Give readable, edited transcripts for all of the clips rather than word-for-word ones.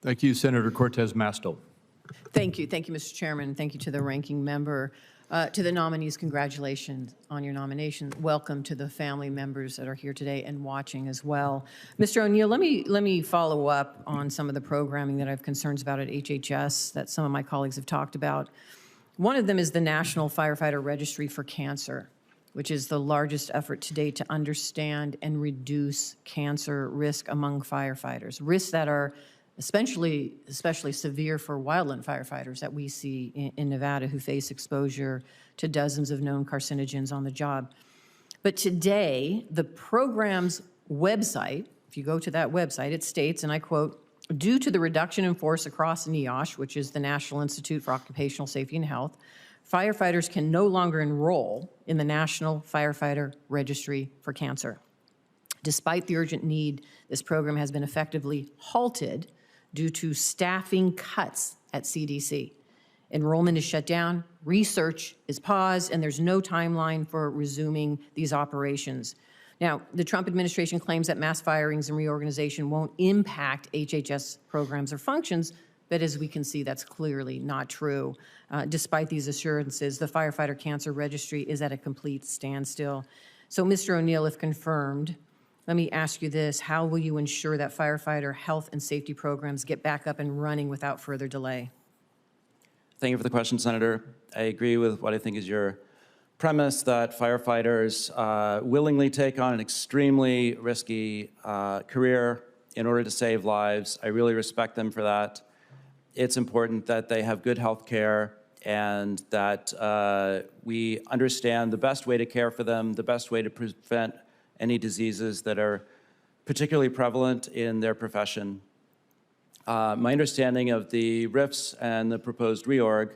Thank you, Senator Cortez Masto. Thank you, Mr. Chairman. Thank you to the ranking member. To the nominees, congratulations on your nomination. Welcome to the family members that are here today and watching as well. Mr. O'Neill, let me follow up on some of the programming that I have concerns about at HHS that some of my colleagues have talked about. One of them is the National Firefighter Registry for Cancer, which is the largest effort to date to understand and reduce cancer risk among firefighters, risks that are especially severe for wildland firefighters that we see in Nevada who face exposure to dozens of known carcinogens on the job. But today, the program's website, if you go to that website, it states, and I quote, "Due to the reduction in force across NIOSH, which is the National Institute for Occupational Safety and Health, firefighters can no longer enroll in the National Firefighter Registry for Cancer. Despite the urgent need, this program has been effectively halted due to staffing cuts at CDC. Enrollment is shut down, research is paused, and there's no timeline for resuming these operations." Now, the Trump administration claims that mass firings and reorganization won't impact HHS programs or functions, but as we can see, that's clearly not true. Despite these assurances, the Firefighter Cancer Registry is at a complete standstill. So, Mr. O'Neill, if confirmed, let me ask you this: how will you ensure that firefighter health and safety programs get back up and running without further delay? Thank you for the question, Senator. I agree with what I think is your premise that firefighters willingly take on an extremely risky career in order to save lives. I really respect them for that. It's important that they have good health care and that we understand the best way to care for them, the best way to prevent any diseases that are particularly prevalent in their profession. My understanding of the RIFs and the proposed reorg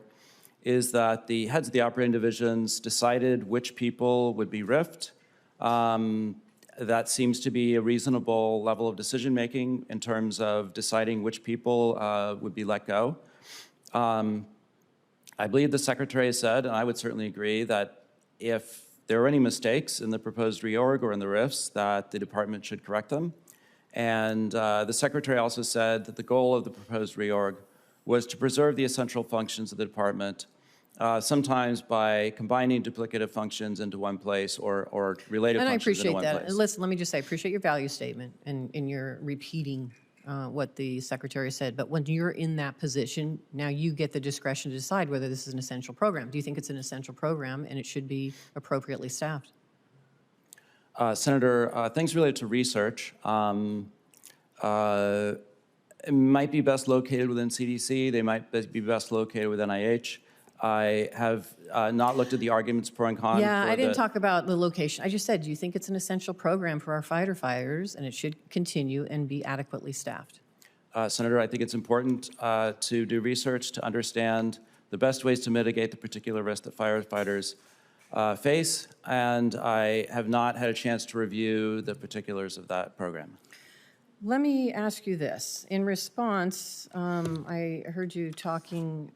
is that the heads of the operating divisions decided which people would be RIFed. That seems to be a reasonable level of decision-making in terms of deciding which people would be let go. I believe the Secretary said, and I would certainly agree, that if there are any mistakes in the proposed reorg or in the RIFs, that the department should correct them. And the Secretary also said that the goal of the proposed reorg was to preserve the essential functions of the department, sometimes by combining duplicative functions into one place or related functions into one place. And I appreciate that. Listen, let me just say, I appreciate your value statement and your repeating what the Secretary said. But when you're in that position, now you get the discretion to decide whether this is an essential program. Do you think it's an essential program and it should be appropriately staffed? Senator, things related to research it might be best located within CDC. They might be best located with NIH. I have not looked at the arguments pro and con. Yeah, I didn't talk about the location. I just said, do you think it's an essential program for our firefighters and it should continue and be adequately staffed? Senator, I think it's important to do research to understand the best ways to mitigate the particular risk that firefighters face, and I have not had a chance to review the particulars of that program. Let me ask you this. In response, I heard you talking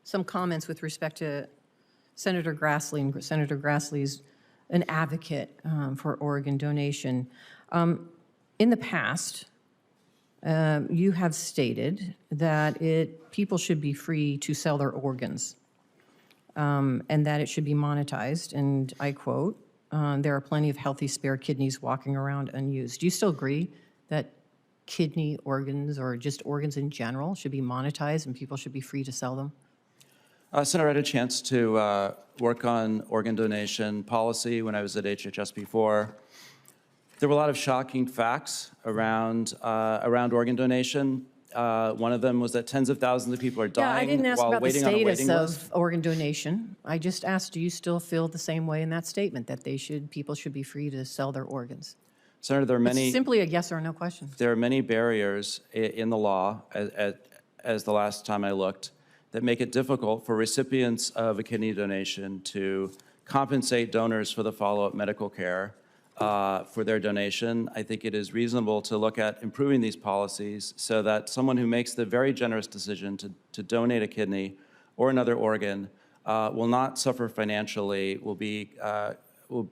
some comments with respect to Senator Grassley, and Senator Grassley's an advocate for organ donation. In the past, you have stated that people should be free to sell their organs and that it should be monetized, and I quote, there are plenty of healthy spare kidneys walking around unused. Do you still agree that kidney organs or just organs in general should be monetized and people should be free to sell them? Senator, I had a chance to work on organ donation policy when I was at HHS before. There were a lot of shocking facts around organ donation. One of them was that tens of thousands of people are dying while waiting on a waiting list. Yeah, I didn't ask about the status of organ donation. I just asked, do you still feel the same way in that statement, that people should be free to sell their organs? Senator, there are many. It's simply a yes or no question. There are many barriers in the law, as the last time I looked, that make it difficult for recipients of a kidney donation to compensate donors for the follow-up medical care for their donation. I think it is reasonable to look at improving these policies so that someone who makes the very generous decision to donate a kidney or another organ will not suffer financially, will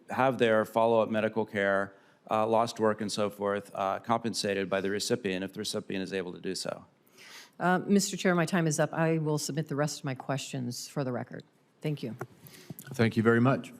have their follow-up medical care lost work and so forth compensated by the recipient if the recipient is able to do so. Mr. Chair, my time is up. I will submit the rest of my questions for the record. Thank you. Thank you very much.